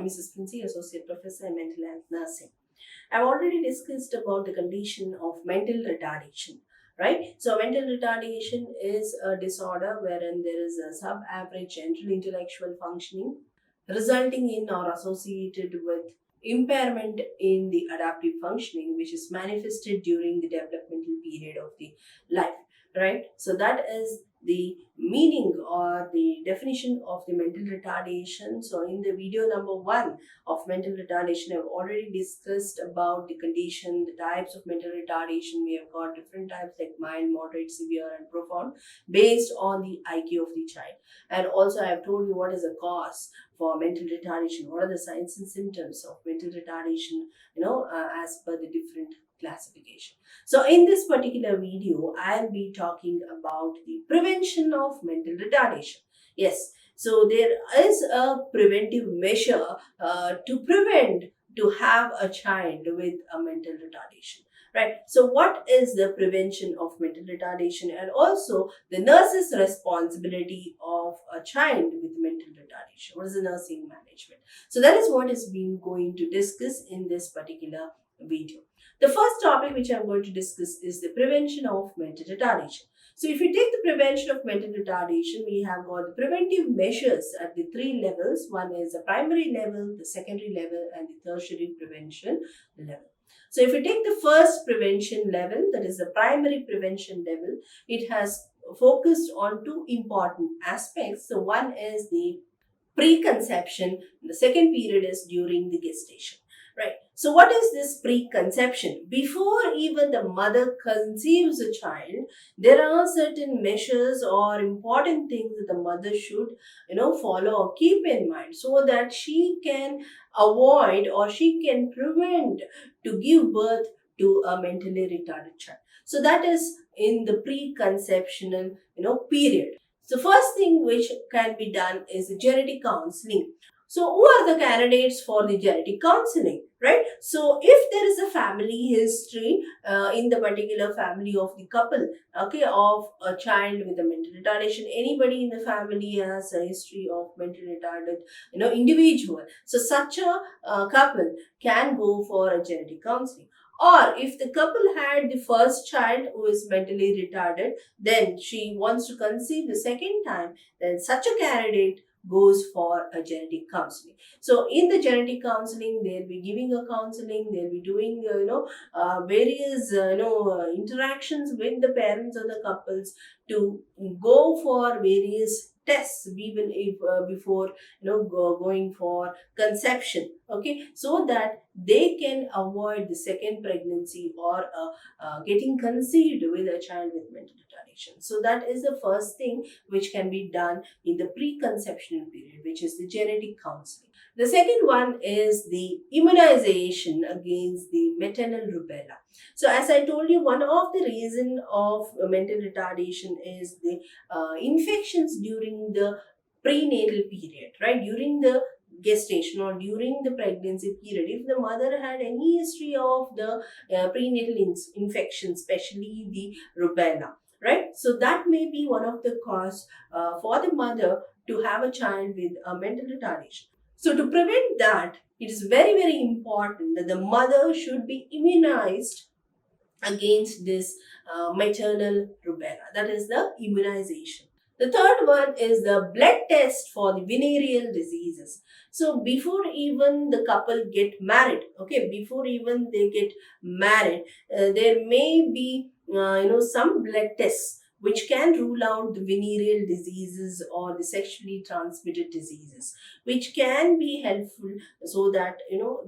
I'm Mrs. Princey, Associate Professor in Mental Health Nursing. I've already discussed about the condition of mental retardation, right? So, mental retardation is a disorder wherein there is a sub-average general intellectual functioning resulting in or associated with impairment in the adaptive functioning, which is manifested during the developmental period of the life, right? So, that is the meaning or the definition of the mental retardation. So, in the video number 1 of mental retardation, I've already discussed about the condition, the types of mental retardation. We have got different types like mild, moderate, severe, and profound based on the IQ of the child. And also, I have told you what is the cause for mental retardation, what are the signs and symptoms of mental retardation, as per the different classification. So in this particular video, I'll be talking about the prevention of mental retardation. Yes, so there is a preventive measure to prevent to have a child with a mental retardation, right? So what is the prevention of mental retardation, and also the nurse's responsibility of a child with mental retardation? What is the nursing management? So that is what is being going to discuss in this particular video. The first topic which I'm going to discuss is the prevention of mental retardation. So if you take the prevention of mental retardation, we have got the preventive measures at the 3 levels. One is the primary level, the secondary level, and the tertiary prevention level. So if you take the first prevention level, that is the primary prevention level, it has focused on 2 important aspects. So one is the preconception, and the second period is during the gestation. Right. So what is this preconception? Before even the mother conceives a child, there are certain measures or important things that the mother should, follow or keep in mind so that she can avoid or she can prevent to give birth to a mentally retarded child. So that is in the preconceptional, period. So first thing which can be done is genetic counseling. So who are the candidates for the genetic counseling, right? So if there is a family history in the particular family of the couple, okay, of a child with a mental retardation, anybody in the family has a history of mental retarded, individual. So such a couple can go for a genetic counseling. Or if the couple had the first child who is mentally retarded, then she wants to conceive the second time, then such a candidate goes for a genetic counseling. So in the genetic counseling, they'll be giving a counseling, they'll be doing various interactions with the parents of the couples to go for various tests even if before going for conception, okay, so that they can avoid the second pregnancy or getting conceived with a child with mental retardation. So that is the first thing which can be done in the preconceptional period, which is the genetic counseling. The second one is the immunization against the maternal rubella. So as I told you, one of the reason of mental retardation is the infections during the prenatal period, right? During the gestation or during the pregnancy period, if the mother had any history of the prenatal infection, especially the rubella, right? So that may be one of the cause for the mother to have a child with a mental retardation. So to prevent that, it is very, very important that the mother should be immunized against this maternal rubella. That is the immunization. The third one is the blood test for the venereal diseases. So before even the couple get married, okay, before even they get married, there may be some blood tests which can rule out the venereal diseases or the sexually transmitted diseases, which can be helpful so that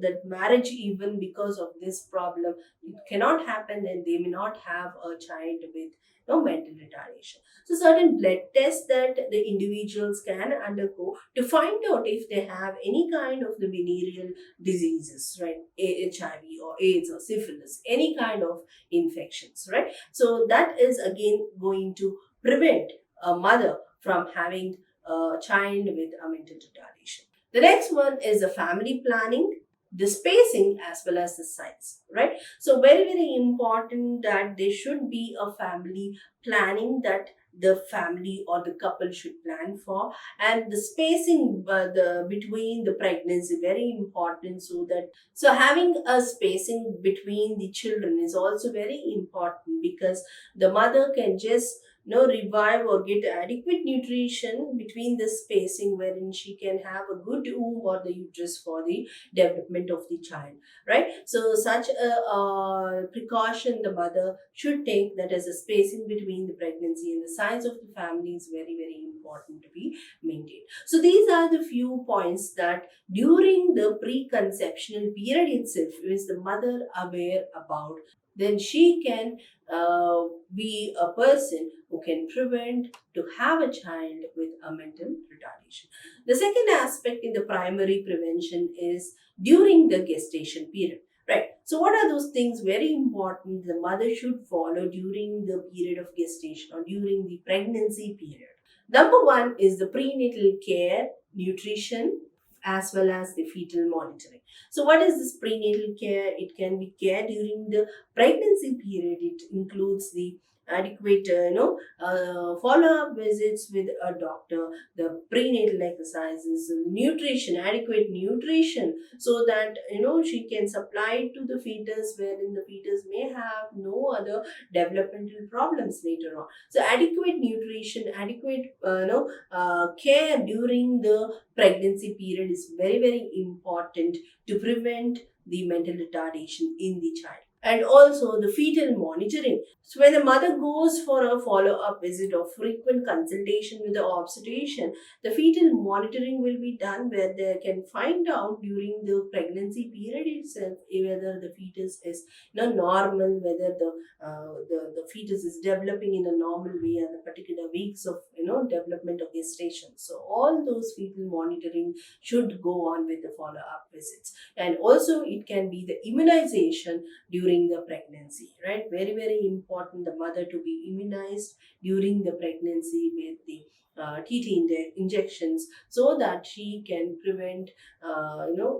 that marriage, even because of this problem, it cannot happen and they may not have a child with mental retardation. So certain blood tests that the individuals can undergo to find out if they have any kind of the venereal diseases, right? HIV or AIDS or syphilis, any kind of infections, right? So that is again going to prevent a mother from having a child with a mental retardation. The next one is the family planning. the spacing as well as the size, right? So very, very important that there should be a family planning that the family or the couple should plan for, and the spacing the between the pregnancy very important, so that so having a spacing between the children is also very important, because the mother can just revive or get adequate nutrition between the spacing, wherein she can have a good womb or the uterus for the development of the child, right? So such a precaution the mother should take, that as a spacing between the pregnancy and the size of the family is very, very important to be maintained. So these are the few points that during the preconceptional period itself is the mother aware about, then she can be a person who can prevent to have a child with a mental retardation. The second aspect in the primary prevention is during the gestation period. Right. So, what are those things very important the mother should follow during the period of gestation or during the pregnancy period? Number one is the prenatal care, nutrition, as well as the fetal monitoring. So, what is this prenatal care? It can be care during the pregnancy period. It includes the adequate, follow-up visits with a doctor, the prenatal exercises, nutrition, adequate nutrition, so that she can supply to the fetus, wherein the fetus may have no other developmental problems later on. So adequate nutrition, adequate care during the pregnancy period is very, very important to prevent the mental retardation in the child. And also the fetal monitoring. So when the mother goes for a follow-up visit or frequent consultation with the obstetrician, the fetal monitoring will be done, where they can find out during the pregnancy period itself whether the fetus is normal, whether the fetus is developing in a normal way and the particular weeks of development of gestation. So all those fetal monitoring should go on with the follow-up visits. And also it can be the immunization during the pregnancy, right? Very, very important the mother to be immunized during the pregnancy with the injections, so that she can prevent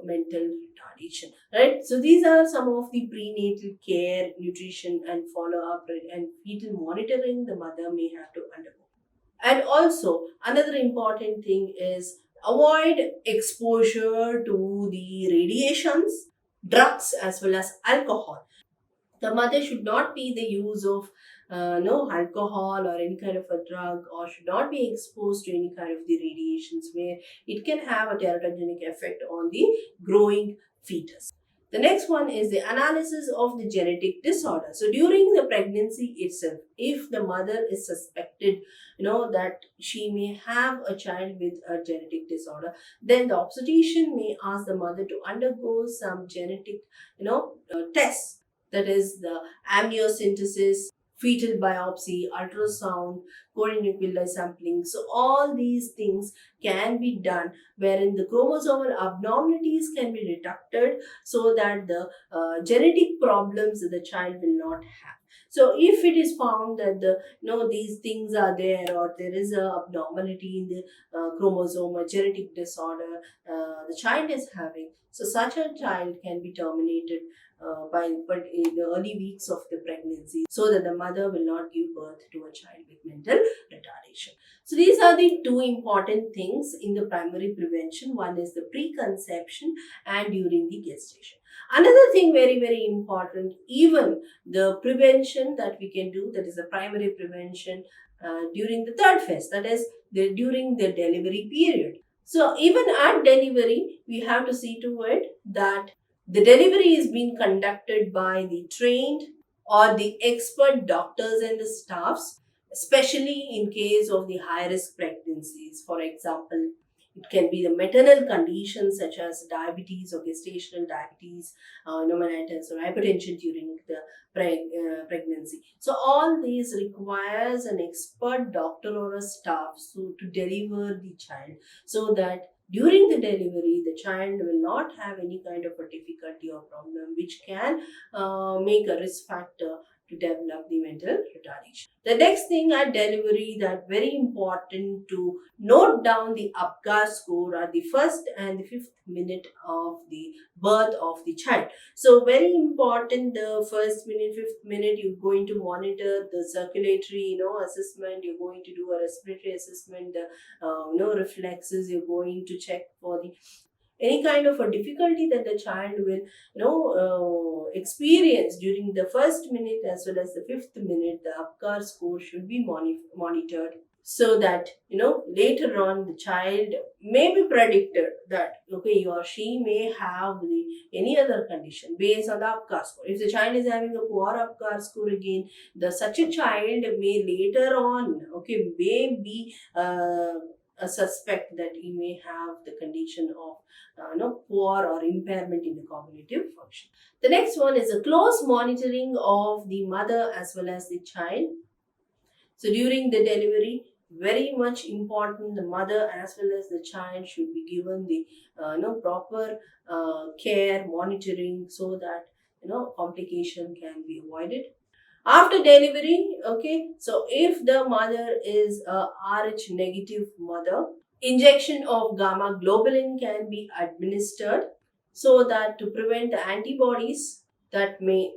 mental retardation, right? So these are some of the prenatal care, nutrition, and follow up and fetal monitoring the mother may have to undergo. And also another important thing is avoid exposure to the radiations, drugs, as well as alcohol. The mother should not be the use of no alcohol or any kind of a drug, or should not be exposed to any kind of the radiations, where it can have a teratogenic effect on the growing fetus. The next one is the analysis of the genetic disorder. So during the pregnancy itself, if the mother is suspected that she may have a child with a genetic disorder, then the obstetrician may ask the mother to undergo some genetic tests, that is the amniocentesis, fetal biopsy, ultrasound, codenuclear sampling. So all these things can be done, wherein the chromosomal abnormalities can be detected, so that the genetic problems that the child will not have. So if it is found that these things are there, or there is a abnormality in the chromosome, a genetic disorder the child is having, so such a child can be terminated but in the early weeks of the pregnancy, so that the mother will not give birth to a child with mental retardation. So these are the two important things in the primary prevention. One is the preconception and during the gestation. Another thing very, very important, even the prevention that we can do, that is the primary prevention during the third phase, that is during the delivery period. So even at delivery, we have to see to it that the delivery is being conducted by the trained or the expert doctors and the staffs, especially in case of the high risk pregnancies. For example, it can be the maternal conditions such as diabetes or gestational diabetes, pneumonitis or hypertension during the pregnancy. So all these requires an expert doctor or a staff to deliver the child, so that during the delivery the child will not have any kind of a difficulty or problem which can make a risk factor to develop the mental retardation. The next thing at delivery that very important to note down the APGAR score are the first and the fifth minute of the birth of the child. So very important, the first minute, fifth minute, you're going to monitor the circulatory, assessment. You're going to do a respiratory assessment, the reflexes. You're going to check for the any kind of a difficulty that the child will experience during the first minute as well as the fifth minute. The APGAR score should be monitored, so that later on the child may be predicted that okay, he or she may have any other condition based on the APGAR score. If the child is having a poor APGAR score, again, the such a child may later on may be a suspect that he may have the condition of poor or impairment in the cognitive function. The next one is a close monitoring of the mother as well as the child. So during the delivery, very much important, the mother as well as the child should be given the proper care, monitoring, so that complication can be avoided. After delivery, so if the mother is a Rh negative mother, injection of gamma globulin can be administered, so that to prevent the antibodies that may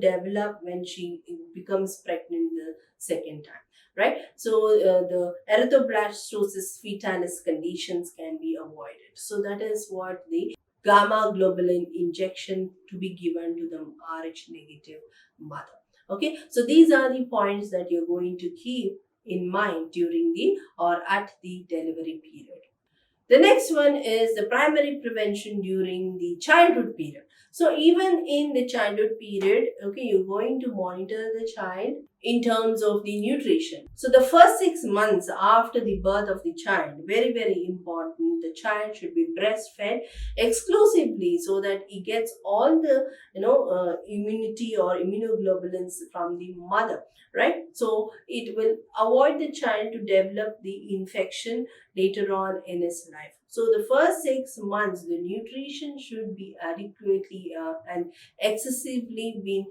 develop when she becomes pregnant the second time, right? So the erythroblastosis fetalis conditions can be avoided. So that is what the gamma globulin injection to be given to the Rh negative mother. Okay, so these are the points that you're going to keep in mind during the or at the delivery period. The next one is the primary prevention during the childhood period. So even in the childhood period, you're going to monitor the child in terms of the nutrition. So the first 6 months after the birth of the child, very, very important, the child should be breastfed exclusively, so that he gets all the immunity or immunoglobulins from the mother, right? So it will avoid the child to develop the infection later on in his life. So the first 6 months, the nutrition should be adequately and excessively being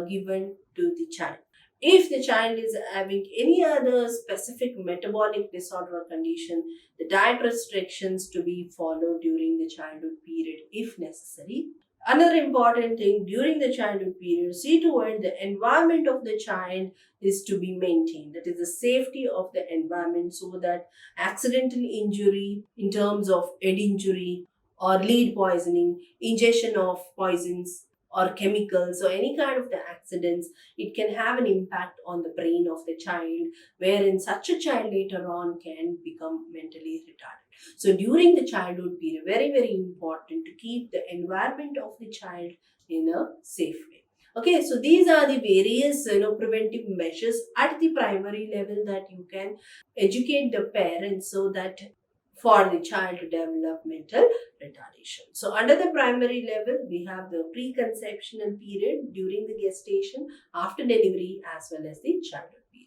given to the child. If the child is having any other specific metabolic disorder or condition, the diet restrictions to be followed during the childhood period if necessary. Another important thing during the childhood period, see to it the environment of the child is to be maintained. That is the safety of the environment, so that accidental injury in terms of head injury or lead poisoning, ingestion of poisons or chemicals or any kind of the accidents, it can have an impact on the brain of the child, wherein such a child later on can become mentally retarded. So during the childhood period, very, very important to keep the environment of the child in a safe way. Okay, so these are the various preventive measures at the primary level that you can educate the parents, so that for the child to develop mental retardation. So under the primary level, we have the preconceptional period during the gestation, after delivery, as well as the childhood period.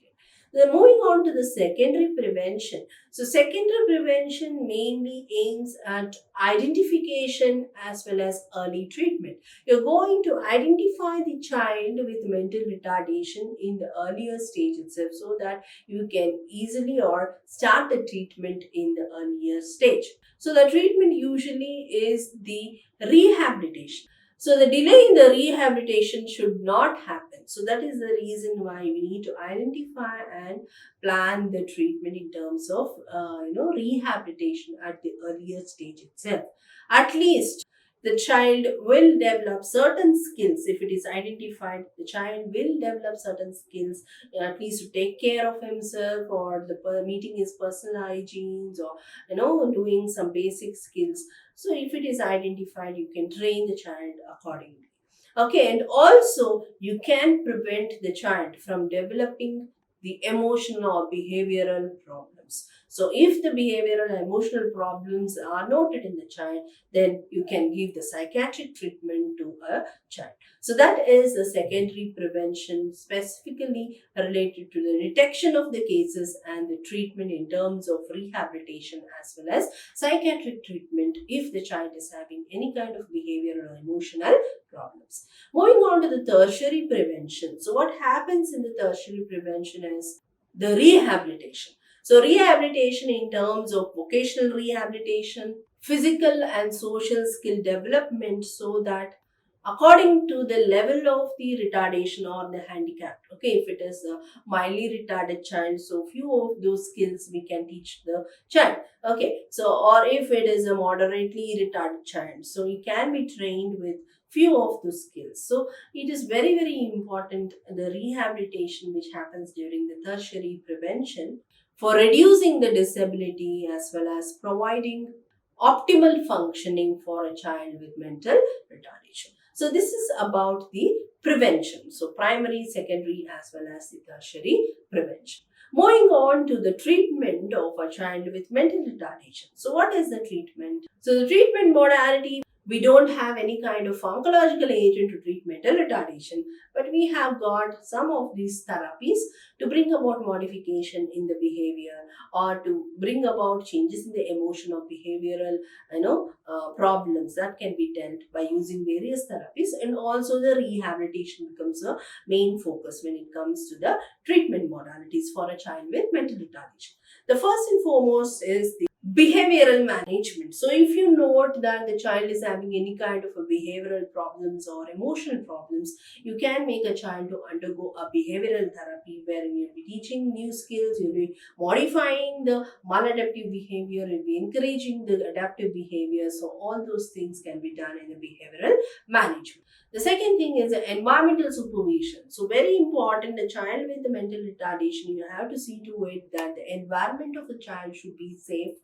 Then moving on to the secondary prevention. So secondary prevention mainly aims at identification as well as early treatment. You're going to identify the child with mental retardation in the earlier stage itself, so that you can easily or start the treatment in the earlier stage. So the treatment usually is the rehabilitation. So the delay in the rehabilitation should not happen. So that is the reason why we need to identify and plan the treatment in terms of rehabilitation at the earlier stage itself. At least the child will develop certain skills. If it is identified, the child will develop certain skills, at least to take care of himself, or meeting his personal hygienes, or doing some basic skills. So if it is identified, you can train the child accordingly. Okay, and also you can prevent the child from developing the emotional or behavioral problems. problems. So if the behavioral and emotional problems are noted in the child, then you can give the psychiatric treatment to a child. So that is the secondary prevention, specifically related to the detection of the cases and the treatment in terms of rehabilitation as well as psychiatric treatment if the child is having any kind of behavioral or emotional problems. Moving on to the tertiary prevention. So what happens in the tertiary prevention is the rehabilitation. So rehabilitation in terms of vocational rehabilitation, physical and social skill development, so that according to the level of the retardation or the handicap. Okay, if it is a mildly retarded child, so few of those skills we can teach the child. Okay, so or if it is a moderately retarded child, so he can be trained with few of those skills. So it is very very important, the rehabilitation which happens during the tertiary prevention, for reducing the disability as well as providing optimal functioning for a child with mental retardation. So this is about the prevention. So primary, secondary as well as the tertiary prevention. Moving on to the treatment of a child with mental retardation. So what is the treatment? So the treatment modality, we don't have any kind of pharmacological agent to treat mental retardation, but we have got some of these therapies to bring about modification in the behavior or to bring about changes in the emotion or behavioral problems that can be dealt by using various therapies. And also the rehabilitation becomes a main focus when it comes to the treatment modalities for a child with mental retardation. The first and foremost is the behavioral management. So if you note that the child is having any kind of a behavioral problems or emotional problems, you can make a child to undergo a behavioral therapy wherein you'll be teaching new skills, you'll be modifying the maladaptive behavior, you'll be encouraging the adaptive behavior. So all those things can be done in the behavioral management. The second thing is the environmental supervision. So very important, the child with the mental retardation, you have to see to it that the environment of the child should be safe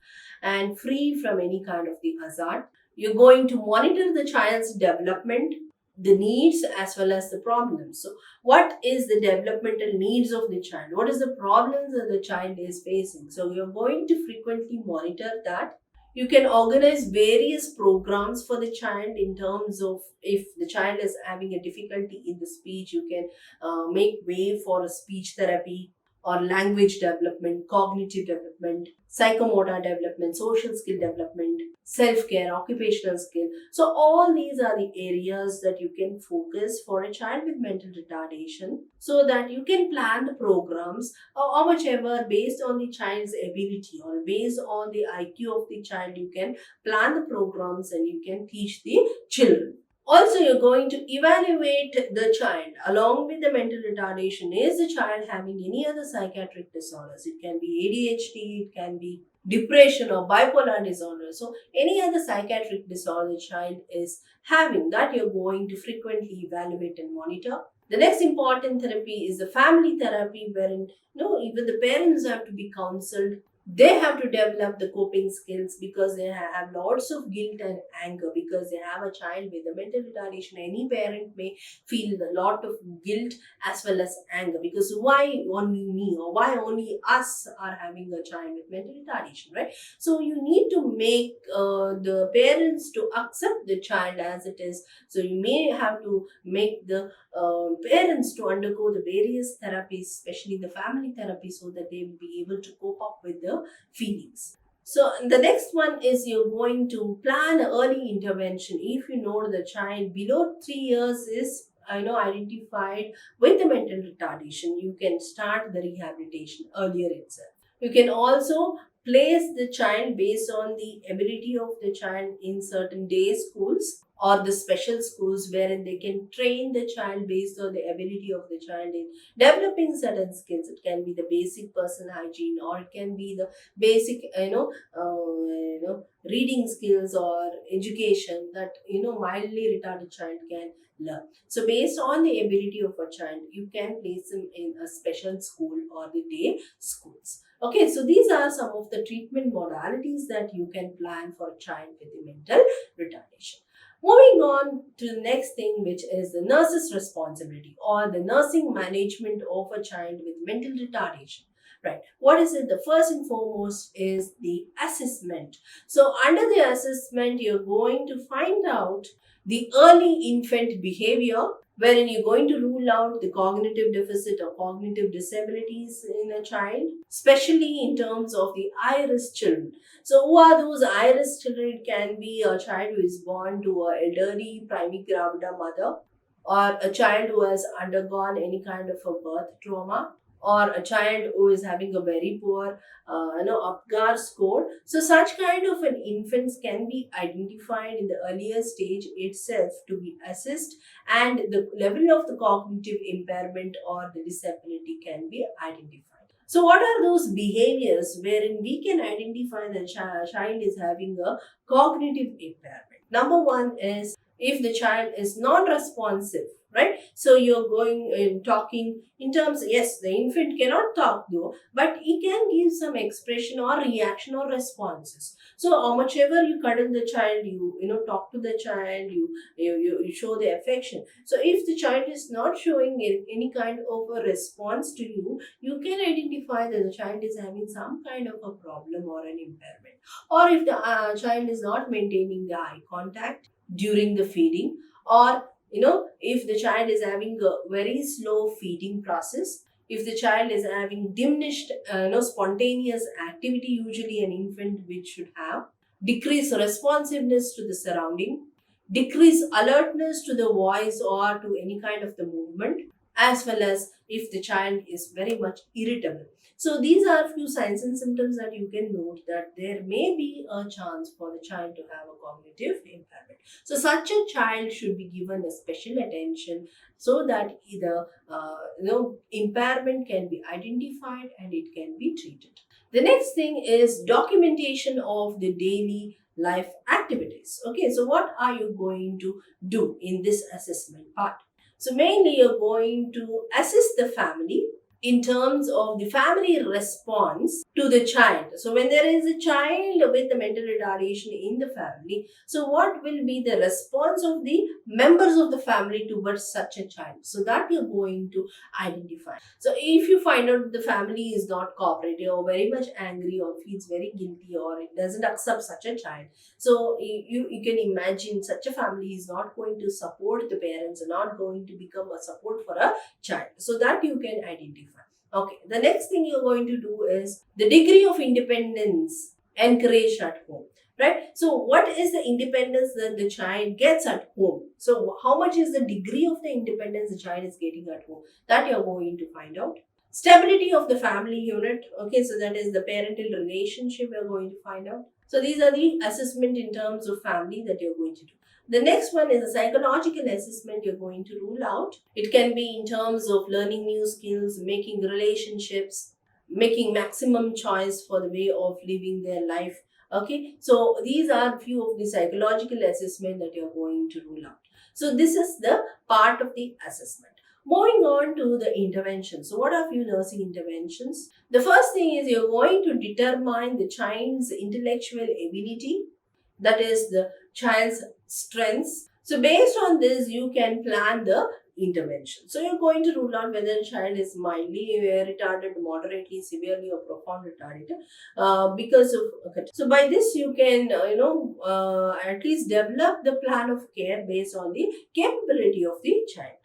and free from any kind of the hazard. You're going to monitor the child's development, the needs as well as the problems. So what is the developmental needs of the child? What is the problems that the child is facing? So you're going to frequently monitor that. You can organize various programs for the child in terms of if the child is having a difficulty in the speech, you can make way for a speech therapy or language development, cognitive development, psychomotor development, social skill development, self-care, occupational skill. So all these are the areas that you can focus for a child with mental retardation, so that you can plan the programs or whichever based on the child's ability or based on the IQ of the child, you can plan the programs and you can teach the children. Also, you're going to evaluate the child along with the mental retardation. Is the child having any other psychiatric disorders? It can be ADHD, it can be depression or bipolar disorder. So, any other psychiatric disorder the child is having, that you're going to frequently evaluate and monitor. The next important therapy is the family therapy, wherein even the parents have to be counseled. They have to develop the coping skills because they have lots of guilt and anger because they have a child with a mental retardation. Any parent may feel a lot of guilt as well as anger, because why only me or why only us are having a child with mental retardation, right? So you need to make the parents to accept the child as it is. So you may have to make the parents to undergo the various therapies, especially the family therapy, so that they will be able to cope up with the feelings. So the next one is you're going to plan early intervention. If you know the child below 3 years is identified with the mental retardation, you can start the rehabilitation earlier itself. You can also place the child based on the ability of the child in certain day schools or the special schools, wherein they can train the child based on the ability of the child in developing certain skills. It can be the basic personal hygiene, or it can be the basic reading skills or education that mildly retarded child can learn. So based on the ability of a child, you can place them in a special school or the day schools. Okay, so these are some of the treatment modalities that you can plan for a child with the mental retardation. Moving on to the next thing, which is the nurse's responsibility or the nursing management of a child with mental retardation. Right. What is it? The first and foremost is the assessment. So under the assessment, you're going to find out the early infant behavior, wherein you're going to rule out the cognitive deficit or cognitive disabilities in a child, especially in terms of the high risk children. So, who are those high risk children? It can be a child who is born to an elderly primary gravida mother, or a child who has undergone any kind of a birth trauma, or a child who is having a very poor Apgar score. So such kind of an infants can be identified in the earlier stage itself to be assessed, and the level of the cognitive impairment or the disability can be identified. So what are those behaviors wherein we can identify the child is having a cognitive impairment? Number one is if the child is non-responsive, right? So you're going in talking in terms, yes, the infant cannot talk though, but he can give some expression or reaction or responses. So how much ever you cuddle the child, you talk to the child, you show the affection. So if the child is not showing any kind of a response to you, you can identify that the child is having some kind of a problem or an impairment. Or if the child is not maintaining the eye contact during the feeding, or if the child is having a very slow feeding process, if the child is having diminished spontaneous activity, usually an infant which should have decreased responsiveness to the surrounding, decreased alertness to the voice or to any kind of the movement, as well as if the child is very much irritable. So these are a few signs and symptoms that you can note that there may be a chance for the child to have a cognitive impairment. So such a child should be given a special attention so that the impairment can be identified and it can be treated. The next thing is documentation of the daily life activities. Okay, so what are you going to do in this assessment part? So mainly you're going to assess the family in terms of the family response to the child. So when there is a child with the mental retardation in the family, so what will be the response of the members of the family towards such a child? So that you're going to identify. So if you find out the family is not cooperative or very much angry or feels very guilty or it doesn't accept such a child, so you can imagine such a family is not going to support the parents and not going to become a support for a child. So that you can identify. Okay, the next thing you're going to do is the degree of independence encouraged at home. Right? So, what is the independence that the child gets at home? So, how much is the degree of the independence the child is getting at home? That you're going to find out. Stability of the family unit. Okay, so that is the parental relationship you're going to find out. So, these are the assessment in terms of family that you're going to do. The next one is a psychological assessment you're going to rule out. It can be in terms of learning new skills, making relationships, making maximum choice for the way of living their life. Okay, so these are few of the psychological assessment that you're going to rule out. So this is the part of the assessment. Moving on to the intervention. So what are few nursing interventions? The first thing is you're going to determine the child's intellectual ability, that is the child's strengths. So based on this, you can plan the intervention. So you're going to rule out whether the child is mildly retarded, moderately, severely, or profound retarded because of. Okay. So by this, you can at least develop the plan of care based on the capability of the child.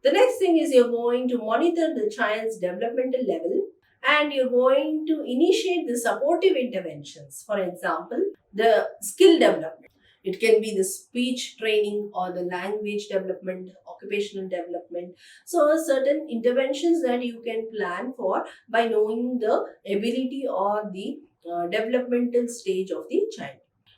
The next thing is you're going to monitor the child's developmental level and you're going to initiate the supportive interventions. For example, the skill development. It can be the speech training or the language development, occupational development. So, certain interventions that you can plan for by knowing the ability or the developmental stage of the child.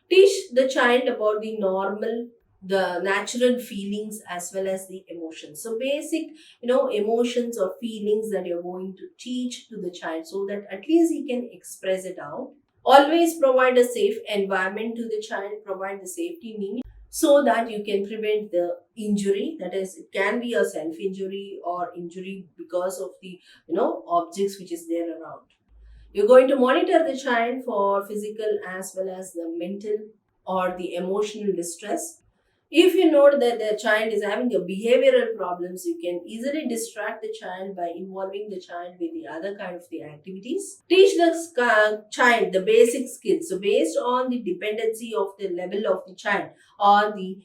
Teach the child about the natural feelings as well as the emotions. So basic, emotions or feelings that you're going to teach to the child so that at least he can express it out. Always provide a safe environment to the child, provide the safety need so that you can prevent the injury. That is, it can be a self-injury or injury because of the, objects which is there around. You're going to monitor the child for physical as well as the mental or the emotional distress. If you note that the child is having a behavioral problems, you can easily distract the child by involving the child with the other kind of the activities. Teach the child the basic skills. So based on the dependency of the level of the child or the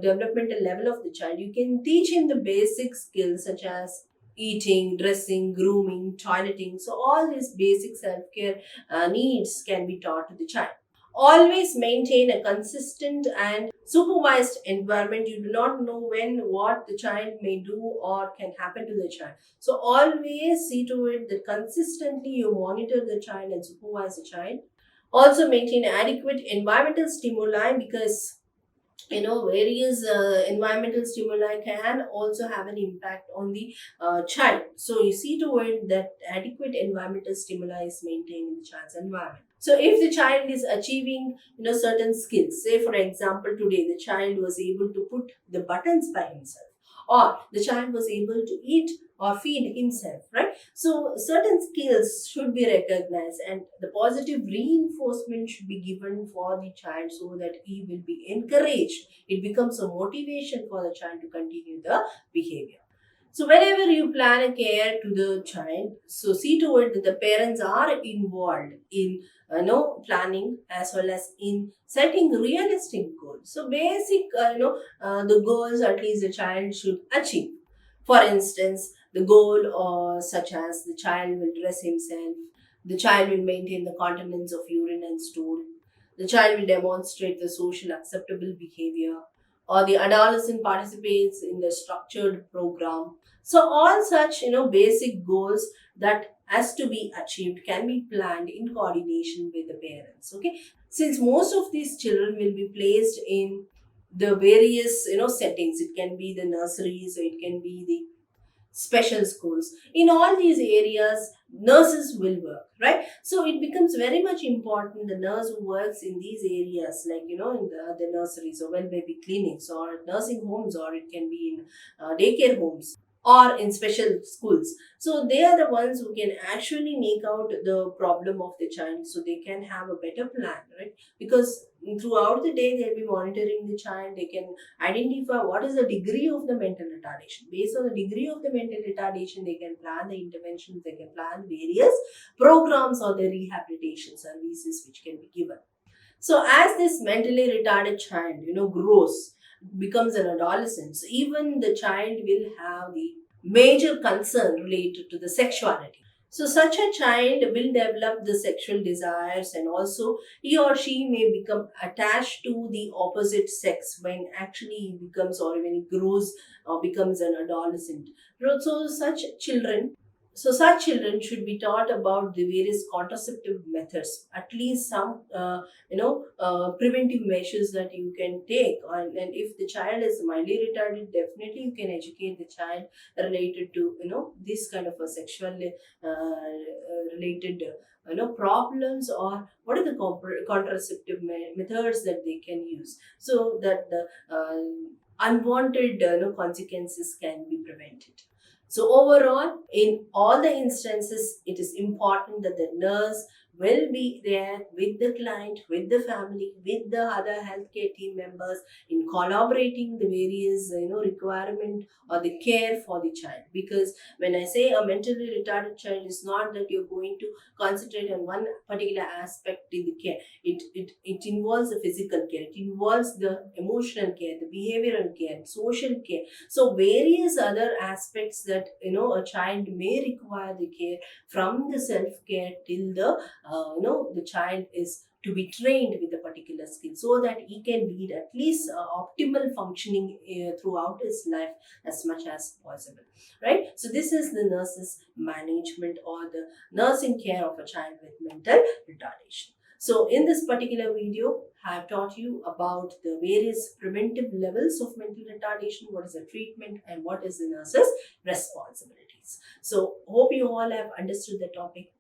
developmental level of the child, you can teach him the basic skills such as eating, dressing, grooming, toileting. So all these basic self-care needs can be taught to the child. Always maintain a consistent and supervised environment. You do not know when what the child may do or can happen to the child. So always see to it that consistently you monitor the child and supervise the child. Also maintain adequate environmental stimuli, because various environmental stimuli can also have an impact on the child. So you see to it that adequate environmental stimuli is maintained in the child's environment. So if the child is achieving certain skills, say for example today the child was able to put the buttons by himself, or the child was able to eat or feed himself, right? So certain skills should be recognized and the positive reinforcement should be given for the child so that he will be encouraged. It becomes a motivation for the child to continue the behavior. So whenever you plan a care to the child, so see to it that the parents are involved in planning as well as in setting realistic goals. So basic the goals at least the child should achieve. For instance, the goal such as the child will dress himself, the child will maintain the continence of urine and stool, the child will demonstrate the social acceptable behavior, or the adolescent participates in the structured program. So all such basic goals that has to be achieved can be planned in coordination with the parents. Okay, since most of these children will be placed in the various settings, it can be the nurseries or it can be the special schools. In all these areas, nurses will work, right? So it becomes very much important the nurse who works in these areas, like in the nurseries or well baby clinics or nursing homes, or it can be in daycare homes or in special schools. So they are the ones who can actually make out the problem of the child so they can have a better plan, right? Because throughout the day they'll be monitoring the child. They can identify what is the degree of the mental retardation. Based on the degree of the mental retardation, they can plan the interventions, they can plan various programs or the rehabilitation services which can be given. So as this mentally retarded child, grows, becomes an adolescent, so even the child will have the major concern related to the sexuality. So such a child will develop the sexual desires, and also he or she may become attached to the opposite sex when actually he becomes, or when he grows or becomes an adolescent. So such children should be taught about the various contraceptive methods, at least some preventive measures that you can take. And if the child is mildly retarded, definitely you can educate the child related to this kind of a sexual related problems, or what are the contraceptive methods that they can use, so that the unwanted consequences can be prevented. So overall, in all the instances, it is important that the nurse will be there with the client, with the family, with the other healthcare team members, in collaborating the various requirement or the care for the child. Because when I say a mentally retarded child, is not that you're going to concentrate on one particular aspect in the care. It involves the physical care, it involves the emotional care, the behavioral care, social care. So various other aspects that a child may require the care, from the self care till the child is to be trained with a particular skill so that he can lead at least optimal functioning throughout his life as much as possible, right? So this is the nurse's management or the nursing care of a child with mental retardation. So in this particular video, I have taught you about the various preventive levels of mental retardation, what is the treatment, and what is the nurse's responsibilities. So hope you all have understood the topic.